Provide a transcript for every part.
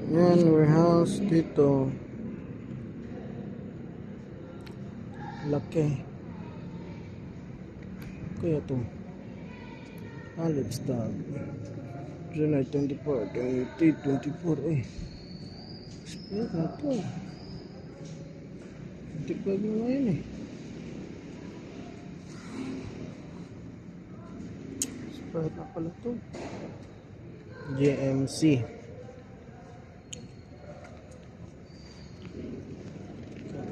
Yan, warehouse dito. Laki. Kaya to. Alex Tag. July 24, 2024. Eh. Spare na to. 25 na ngayon eh. Spare na pala to. GMC.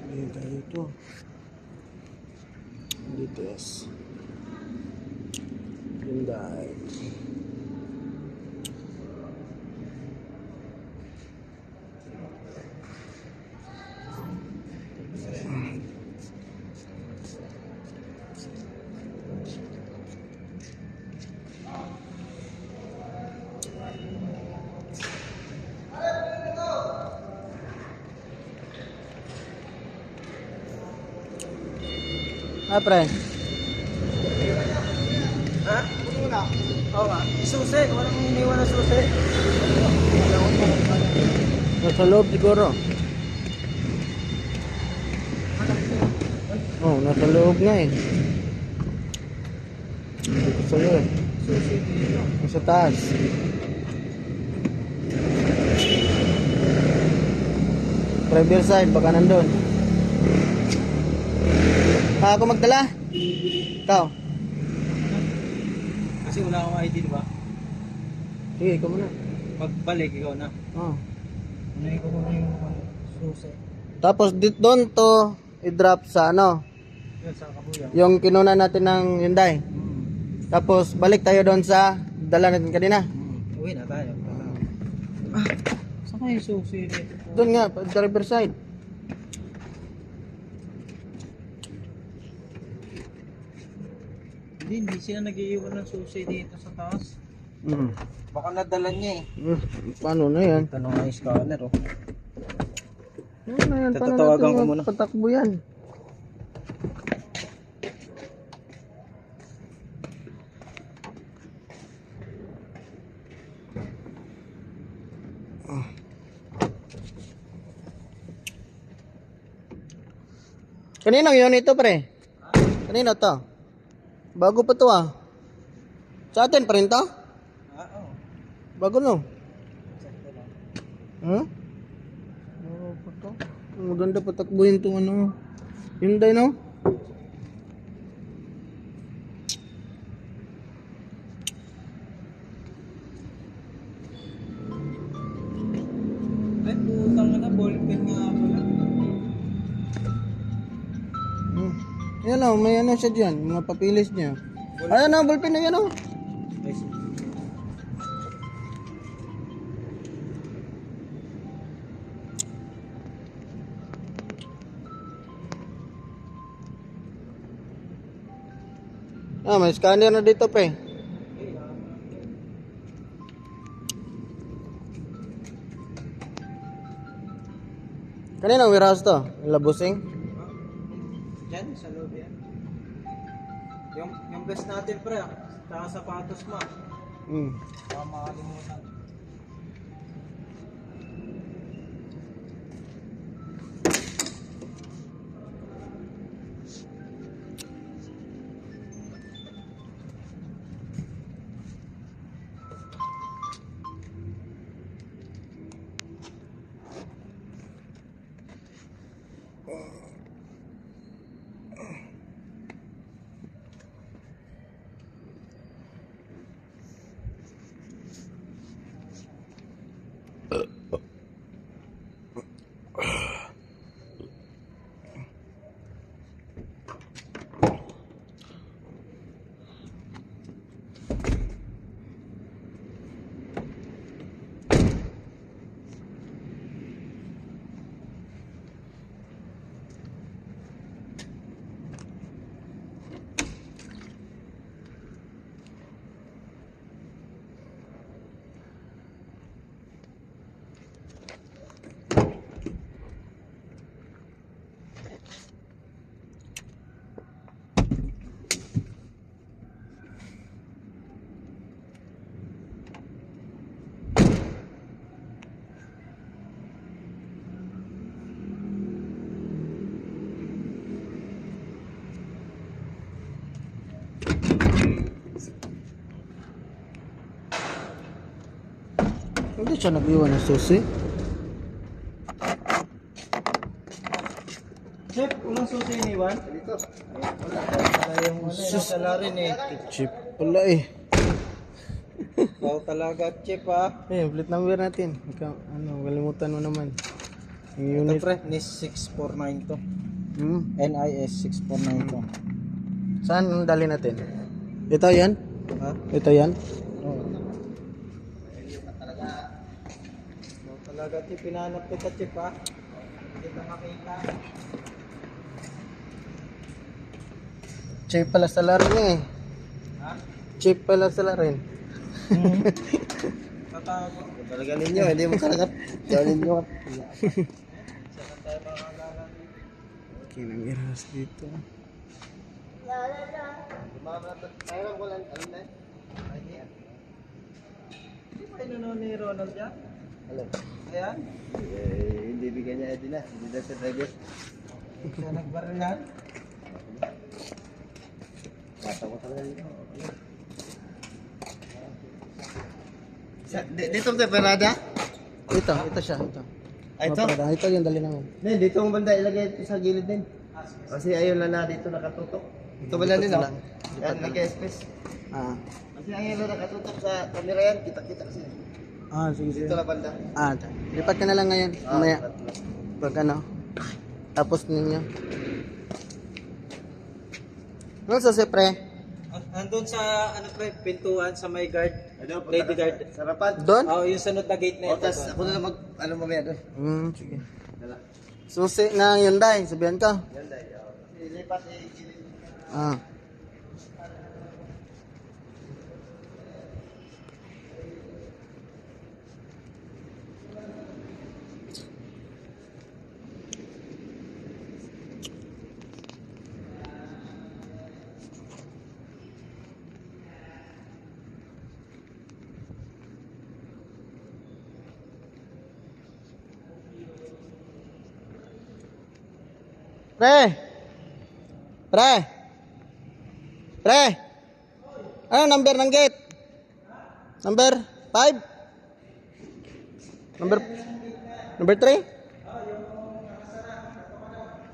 Kaya tayo ito. Details. Hyundai. Ah, pre. Ha? Ano na? Oo nga. Susi. Walang iniwan na susi. Nasa loob siguro. Oh, nasa loob nga eh. Dito sa loob. Susi dito. Nasa taas. Driver side, baka nandun. Ako magdala? Ikaw? Kasi wala akong ID, di ba? Sige, ikaw muna. Pagbalik, ikaw na. Oh. Unahin ko muna yung susi. Tapos dito doon to i-drop sa ano, Yun, sa kabuyaw. yung kinuna natin ng Hyundai. Tapos balik tayo doon sa dala natin kanina. Uwi na tayo. Ah, saan kayo susi dito? Doon nga, driver side. Hindi sila nag-iiwan ng susi dito sa taas. Hmm. Baka nadala niya eh. Paano na yan? Tanong nga yung scanner oh. Ano na yan? Paano Tatawagan ko natin muna. patakbo yan? Kaninong yun ito pre? Kanino to? Bago pa to ah. Sa atin pa rin to? Oo. Bago no? Sakto lang. Huh? Bago pa to? Maganda patakbuhin itong ano. Hyundai no? Ay, putang na, ballpen nga pala. Yan o, may ano siya dyan. Mga papilis niya. Ayan o, ballpen na yan o. Ay, sige. Ah, may scanner na dito pre. Kanina warehouse to? Labusing? Diyan, sa loob yan. Yung best natin pre, saka sapatos mo. Baka makalimutan. Hindi siya nag-iwan ng susi. Chef, unang susi ni Iwan? Dito. Wala yung salarin eh. Chip pala eh. Ikaw talaga, Chef ha. Eh, plate number natin. Ikaw, kalimutan mo naman. Yung Ito unit. pre, NIS 649 to. Hmm. NIS 649 to. Saan dali natin? Ito yan? Ha? Ito yan? Oo. Ikaw talaga, Chef. Pinanap kita, Chef ha. Hindi kita makita. Chip pala sa laro niya eh. Ha? Chip pala sa laro rin. Tatago. Talaga ninyo, hindi mo kalagat. Diyan ninyo. Saan tayo makakalala dito? Kinangiras dito. Ayaw ko lang, alam na. Hindi pa inunon ni Ronald yan? Alam. Ayan. Hindi bigyan niya din na. Hindi na sa driver. Siya nagbaril yan? Bata ko talaga ninyo. Dito tayo parada? Ito siya, ito. Ay, ito? Maparada. Ito yung dali namin. Hindi, dito ang banda ilagay ito sa gilid din. Kasi ayaw na dito nakatutok. Ito ba na din, Lipat no? lang. Yan, nagka-space. Ah. Kasi ayaw na nakatutok sa camera yan. Kita-kita kasi. Ah, sige, sige. Dito na banda. Ah, lipat ka na lang ngayon. Mamaya. tatlo. Pag ano. Tapos ninyo. Ano sa pre? Andun sa ano pre, pintuan sa may guard. Lady guard. Sarapan. Doon? Oh, yung sunod na gate na O, ito. tas ako na lang mag, ano mamaya doon. Sige. Dala. Susi na Hyundai, sabihan ka. Yan dahil. Ilipat eh. Ah. Pre! Pre! Pre! Ano number ng gate? Number 5? Number 3?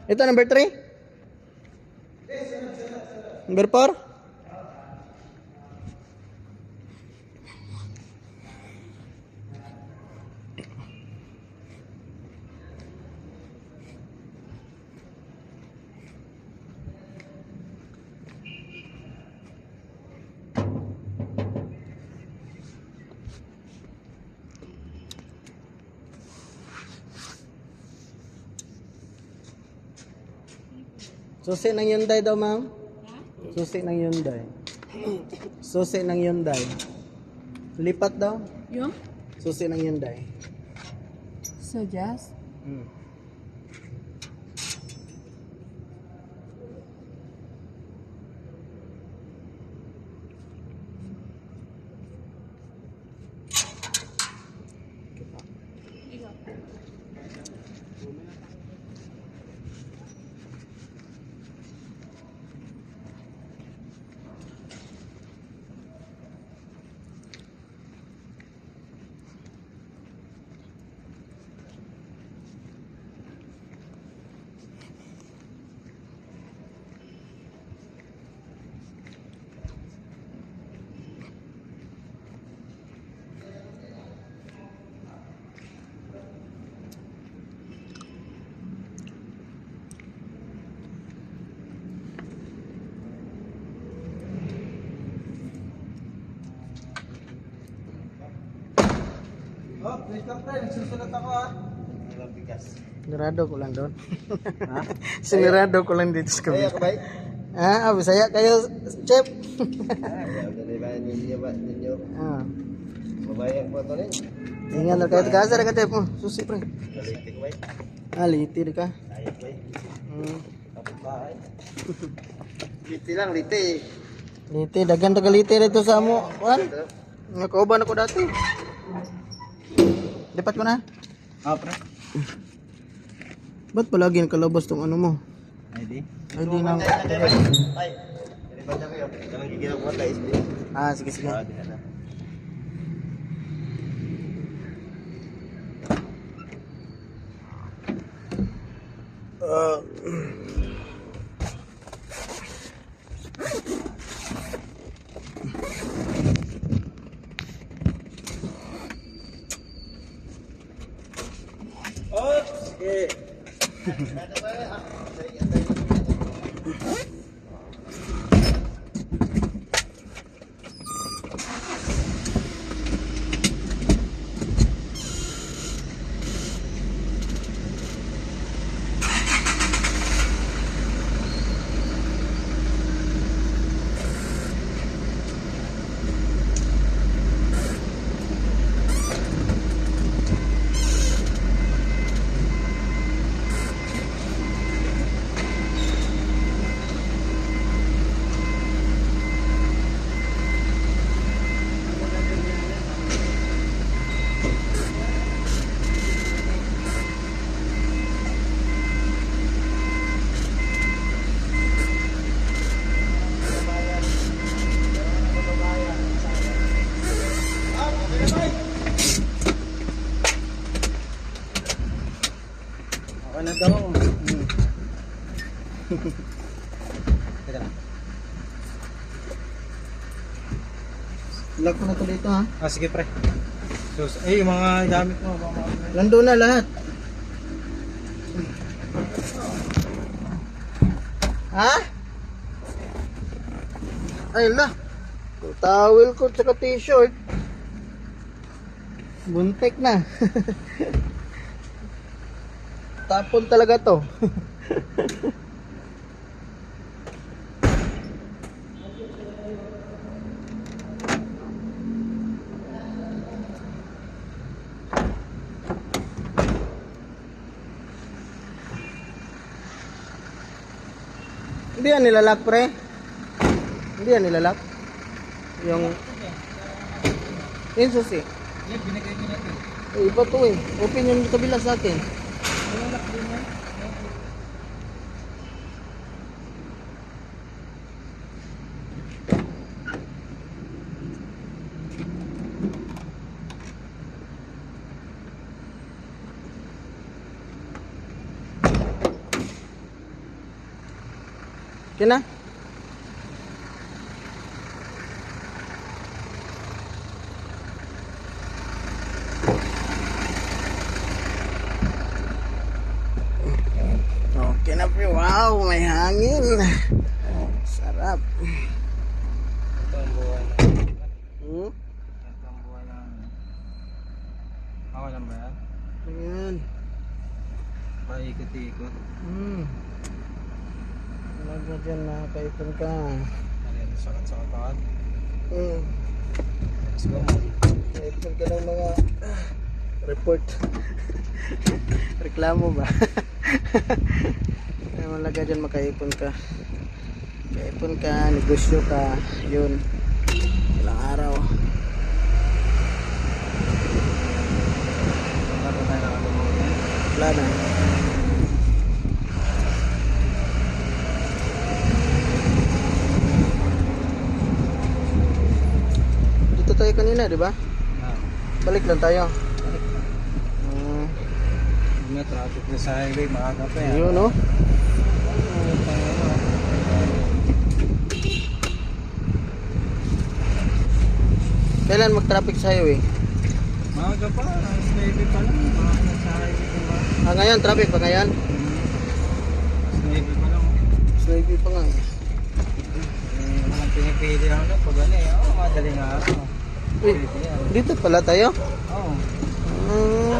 Ito number 3? Number 4? Susi ng Hyundai daw, ma'am. Susi ng Hyundai. Susi ng Hyundai. Lipat daw. Yung? Susi ng Hyundai. Suggest? Hmm. Oh, wait lang pre, nagsusulat ako ha. Walang bigas. Sinirado ko lang doon. Ha? Sinirado ko lang dito sa Kaya kabila. ka ba? Ah, Bisaya kayo, chef. Ayaw na ba ninyo ba ninyo? Ah. Mabayang po ito rin. Tingnan na kayo. Kasar ka, chef. Susi, pre. Kalitik ba? Ah, litir ka. Ayot ba? Hmm. Kapit bahay. Liti lang, liti. Liti, dagan taga litir ito sa amo. Kuan? Nakauban ako dati. Lipat ko na. Ah, pre. Ba't palagi nakalabas tong ano mo? ID? Ay, di na. Ay, dilipat na kayo. Kanang gigilang ko tayo. Ah, sige, sige. Ah, di na. Oops! Okay. Okay na daw. Teka lang. Lock ko na to dito ha. Ah, sige pre. Sus, yung mga gamit mo. Nandun na lahat. Ha? Ay la. Towel ko tsaka t-shirt. Buntik na. Tapon talaga to. Hindi yan nilalak pre. Hindi yan nilalak. Yung susi. Yan, binigay ko natin. Eh, iba to eh. Open yung kabila sa akin. Nilalak din yan. Kina? Okay na pre. Wow, may hangin. Sarap. Ito ang buhay na. Hmm? Ito ang buhay na. Ako lang ba yan? Ayan. Paikot-ikot. Hmm. Talaga dyan, nakakaipon ka. Ayan, sakit sa katawan. Hmm. Let's go. Kaipon ka ng mga report. Reklamo ba? Ay, malaga dyan makaipon ka. Kaipon ka, negosyo ka. Yun. Ilang araw. Wala tayo nakalimutan. Wala na. Dito tayo kanina, di ba? Ah, Balik lang tayo. may traffic na sa highway, maaga pa yan. Yun, no? Kailan mag-traffic sa highway? Maaga pa, Navy pa lang. Maaga na sa highway pa ba? Ah, ngayon, traffic pa ngayon? Navy pa lang. Highway pa nga. Walang pinipili ako na pag ano eh. Madaling araw. Uy, Pwede yan. dito pala tayo? Oo. Ah,